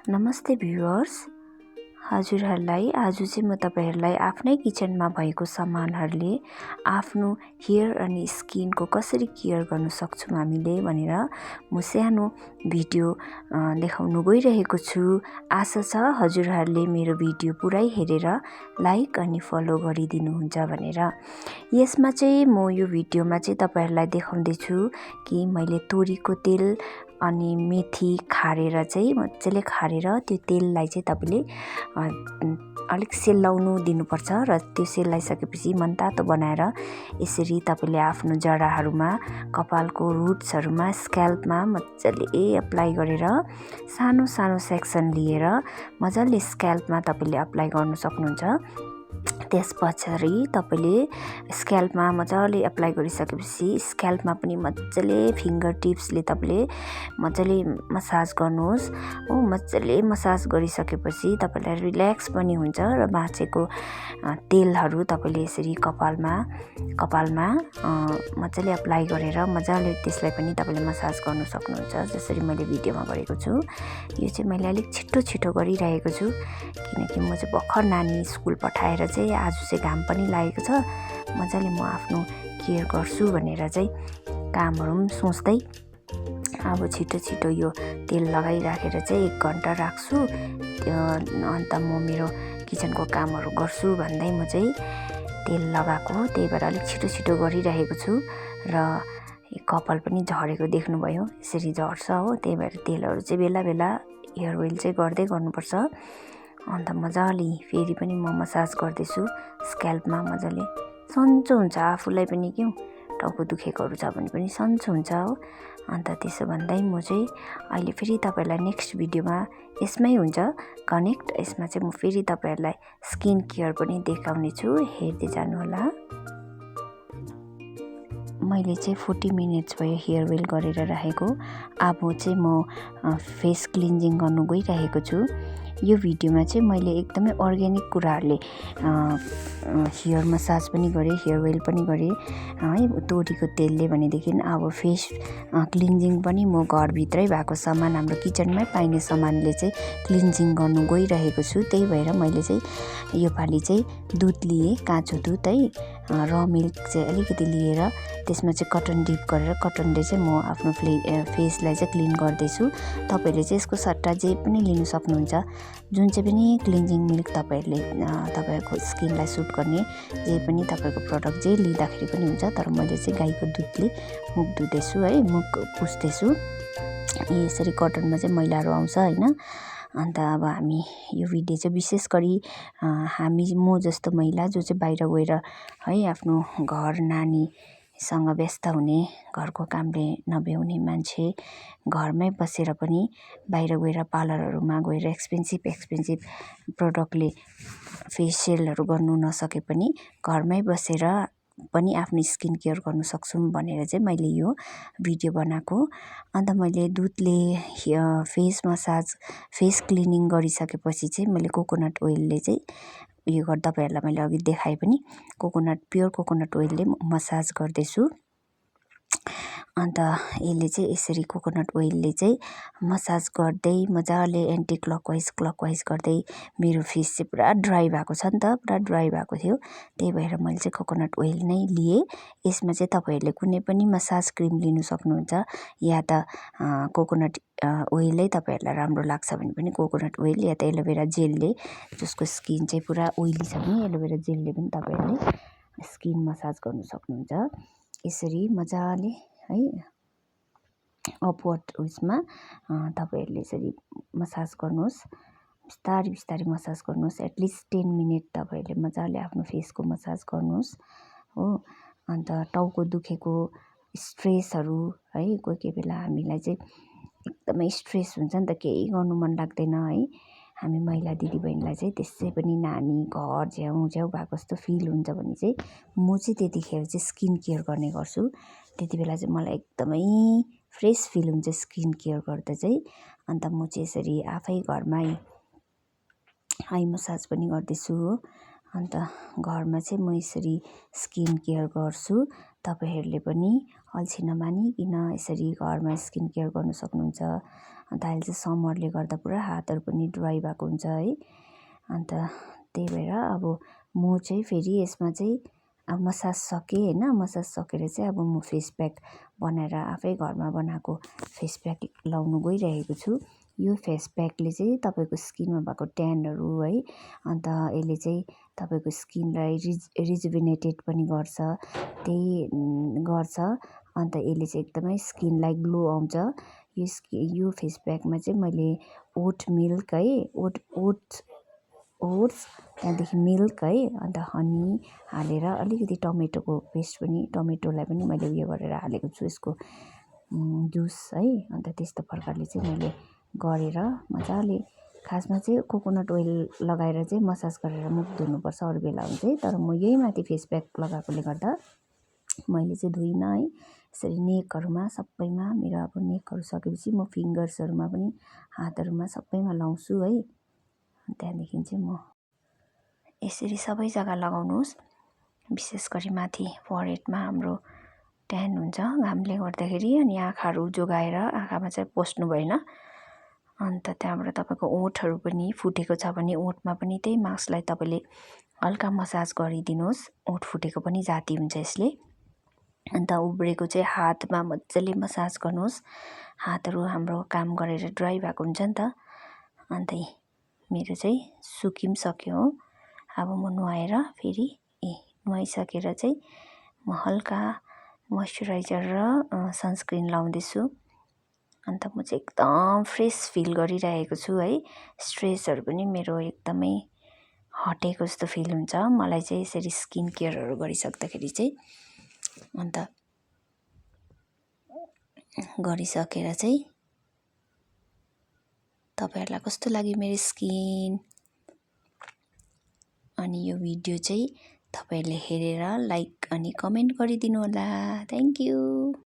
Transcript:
नमस्ते भ्युअर्स, हजुरहरूलाई आज चाहिँ म तपाईहरुलाई आफ्नै किचनमा भएको सामानहरूले आफ्नो हेयर अनि स्किनको कसरी केयर गर्न सक्छौं हामीले भनेर म सानो भिडियो देखाउन गइरहेको छु। आशा छ हजुरहरूले मेरो भिडियो पुरै हेरेर लाइक अनि फलो गरिदिनुहुन्छ भनेर। यसमा चाहिँ म यो भिडियोमा चाहिँ तपाईहरुलाई देखाउँदै छु कि मैले तोरीको तेल अनि मेथी खारेर चाहिँ मजाले खारेर त्यो तेललाई चाहिँ तपाईले अलिक सेलाउनु दिनुपर्छ र त्यो सेलाइसकेपछि मनतातो बनाएर यसरी तपाईले आफ्नो जराहरुमा, कपालको रुट्सहरुमा, स्क्याल्पमा मजाले अप्लाई गरेर सानो सानो सेक्सन लिएर मजाले स्क्याल्पमा तपाईले अप्लाई गर्न सक्नुहुन्छ। त्यसपछि तपाईले स्क्याल्पमा मजाले अप्लाई गरिसकेपछि स्क्याल्पमा पनि मजाले फिंगर टिप्सले तपाईले मजाले मसाज गर्नुहोस्। मजाले मसाज गरिसकेपछि तपाईलाई रिल्याक्स पनि हुन्छ र बाँचेको तेलहरु तपाईले यसरी कपालमा मजाले अप्लाई गरेर मजाले त्यसलाई पनि तपाईले मसाज गर्न सक्नुहुन्छ जसरी मैले भिडियोमा गरेको छु। यो चाहिँ मैले अलिक छिटो गरिरहेको छु किनकि म चाहिँ भर्खर नानी स्कुल पठाएर चाहिँ आज चाहिँ घाम पनि लागेको छ। मजाले म आफ्नो केयर गर्छु भनेर चाहिँ कामहरु पनि सोच्दै अब छिटो यो तेल लगाइराखेर चाहिँ 1 घण्टा राख्छु। अन्त म मेरो किचनको कामहरु गर्छु भन्दै म चाहिँ तेल लगाएको, त्यही भएर अलिक छिटो गरिरहेको छु र कपाल पनि झरेको देख्नुभयो, यसरी झर्छ हो। त्यही भएर तेलहरु चाहिँ बेला हेयर ओइल चाहिँ गर्दै गर्नुपर्छ। अन्त मजाले फेरि पनि म मसाज गर्दैछु स्क्याल्पमा। मजाले सन्चो हुन्छ आफूलाई पनि के टाउको दुखेकोहरु छ भने पनि सन्चो हुन्छ हो। अन्त त्यसो भन्दै म चाहिँ अहिले फेरि तपाईहरुलाई नेक्स्ट भिडियोमा यसमै हुन्छ कनेक्ट। यसमा चाहिँ म फेरि तपाईहरुलाई स्किन केयर पनि देखाउने छु, हेर्दै जानु होला। मैले चाहिँ 40 मिनेट्स भयो हेयर ओइल गरेर राखेको। अब चाहिँ म फेस क्लिन्जिङ गर्नु गइरहेको छु। यो भिडियोमा चाहिँ मैले एकदमै अर्ग्यानिक कुराहरुले हेयर मसाज पनि गरे, हेयर ओइल पनि गरे है तोरीको तेलले भनेदेखि अब फेस क्लिन्जिङ पनि म घरभित्रै भएको सामान, हाम्रो किचनमै पाइने सामानले चाहिँ क्लिन्जिङ गर्नु गइरहेको छु। त्यही भएर मैले चाहिँ यो पाली चाहिँ दुध लिए, काँचो दुध है, र मिल्क चाहिँ अलिकति लिएर त्यसमा चाहिँ कटन डिप गरेर कटनले चाहिँ म आफ्नो फेसलाई चाहिँ क्लिन गर्दैछु। तपाईहरुले चाहिँ यसको सट्टा जे पनि लिन सक्नुहुन्छ, जुन चाहिँ पनि क्लिन्जिङ मिल्क तपाईहरुको स्किनलाई सुट गर्ने जे पनि तपाईहरुको प्रोडक्ट जे लिँदाखेरि पनि हुन्छ। तर मैले चाहिँ गाईको दुधले मुख धुदैछु है, मुख पुस्दैछु। यसरी कटनमा चाहिँ मैलाहरु आउँछ हैन। अन्त अब हामी यो भिडियो चाहिँ विशेष गरी म जस्तो महिला जो चाहिँ बाहिर गएर है आफ्नो घर नानीसँग व्यस्त हुने, घरको कामले नभ्याउने मान्छे घरमै बसेर पनि बाहिर गएर पार्लरहरुमा गएर एक्सपेन्सिभ प्रोडक्टले फेसियलहरु गर्नु नसके पनि घरमै बसेर पनि आफ्नो स्किन केयर गर्न सक्छौं भनेर चाहिँ मैले यो भिडियो बनाएको। अन्त मैले दुधले फेस मसाज, फेस क्लिनिङ गरिसकेपछि चाहिँ मैले कोकोनट ओइलले चाहिँ उयो गर्दा तपाईहरुलाई मैले अघि देखाए पनि प्योर कोकोनट ओइलले मसाज गर्दैछु। अन्त यसले चाहिँ यसरी कोकोनट ओइलले चाहिँ मसाज गर्दै मजाले एन्टी क्लकवाइज गर्दै मेरो फेस चाहिँ पुरा ड्राई भएको छ नि त, पुरा ड्राई भएको थियो। त्यही भएर मैले चाहिँ कोकोनट ओइल नै लिए। यसमा चाहिँ तपाईहरुले कुनै पनि मसाज क्रिम लिन सक्नुहुन्छ या त कोकोनट ओइलै तपाईहरुलाई राम्रो लाग्छ भने पनि कोकोनट ओइल या त एलोभेरा जेलले, जसको स्किन चाहिँ पुरा ओइली छ भने एलोभेरा जेलले पनि तपाईहरुले स्किन मसाज गर्न सक्नुहुन्छ। यसरी मजाले है अपवर्ड उयसमा तपाईहरुले यसरी मसाज गर्नुहोस्, बिस्तारै मसाज गर्नुहोस्। एटलिस्ट 10 मिनेट तपाईहरुले मजाले आफ्नो फेसको मसाज गर्नुहोस् हो। अन्त टाउको दुखेको स्ट्रेसहरु है, कोही बेला हामीलाई चाहिँ एकदमै स्ट्रेस हुन्छ नि त, केही गर्नु मन लाग्दैन है। हामी महिला दिदीबहिनीलाई चाहिँ त्यसै पनि नानी, घर झ्याउ भएको जस्तो फिल हुन्छ भने चाहिँ म चाहिँ त्यतिखेर चाहिँ स्किन केयर गर्ने गर्छु। त्यतिबेला चाहिँ मलाई एकदमै फ्रेश फिल हुन्छ स्किन केयर गर्दा चाहिँ। अन्त म चाहिँ यसरी आफै घरमै आई मसाज पनि गर्दैछु हो। अन्त घरमा चाहिँ म यसरी स्किन केयर गर्छु। तपाईहरूले पनि अल्छी नमानिकन यसरी घरमा स्किन केयर गर्नु सक्नुहुन्छ। अन्त अहिले चाहिँ समरले गर्दा पुरा हातहरू पनि ड्राई भएको हुन्छ है। अन्त त्यही भएर अब म चाहिँ फेरि यसमा चाहिँ अब मसाज सकेँ होइन, मसाज सकेर चाहिँ अब म फेस प्याक बनाएर आफै घरमा बनाएको फेस प्याक लाउनु गइरहेको छु। यो फेस प्याकले चाहिँ तपाईँको स्किनमा भएको ट्यानहरू है, अन्त यसले चाहिँ तपाईँको स्किनलाई रिजुभिनेटेड पनि गर्छ, त्यही गर्छ। अन्त यसले चाहिँ एकदमै स्किनलाई ग्लो आउँछ। यो फेस प्याकमा चाहिँ मैले ओट मिल्क है, ओट्स त्यहाँदेखि मिल्क है, अन्त हनी हालेर अलिकति टमेटोको पेस्ट पनि, टमेटोलाई पनि मैले उयो गरेर हालेको छु, यसको जुस है। अन्त त्यस्तो प्रकारले चाहिँ मैले गरेर मजाले, खासमा चाहिँ कोकोनट ओइल लगाएर चाहिँ मसाज गरेर मुख धुनुपर्छ अरू बेला हुन्छ है। तर म यही माथि फेस प्याक लगाएकोले गर्दा मैले चाहिँ धुइनँ है। यसरी नेकहरूमा सबैमा, मेरो अब नेकहरू सकेपछि म फिङ्गर्सहरूमा पनि, हातहरूमा सबैमा लाउँछु है। त्यहाँदेखि चाहिँ म यसरी सबै जग्गा लगाउनुहोस्, विशेष गरी माथि फोreheadमा हाम्रो ट्यान हुन्छ घामले गर्दाखेरि, अनि आँखाहरू जोगाएर आँखामा चाहिँ पस्नु भएन। अन्त त्यहाँबाट तपाईँको ओठहरू पनि फुटेको छ भने ओठमा पनि त्यही मास्कलाई तपाईँले हल्का मसाज गरिदिनुहोस्, ओठ फुटेको पनि जाती हुन्छ यसले। अन्त उब्रेको चाहिँ हातमा मजाले मसाज गर्नुहोस्, हातहरू हाम्रो काम गरेर ड्राई भएको हुन्छ नि त। अन्त मेरो चाहिँ सुकि पनि सक्यो हो। अब म नुहाएर फेरि नुहाइसकेर चाहिँ म हल्का मोइस्चराइजर र सनस्क्रिन लाउँदैछु। अन्त म चाहिँ एकदम फ्रेस फिल गरिरहेको छु है। स्ट्रेसहरू पनि मेरो एकदमै हटेको जस्तो फिल हुन्छ मलाई चाहिँ यसरी स्किन केयरहरू गरिसक्दाखेरि चाहिँ। अन्त गरिसकेर चाहिँ तपाईहरूलाई कस्तो लाग्यो मेरो स्किन, अनि यो भिडियो चाहिँ तपाईँहरूले हेरेर लाइक अनि कमेन्ट गरिदिनु होला। Thank you.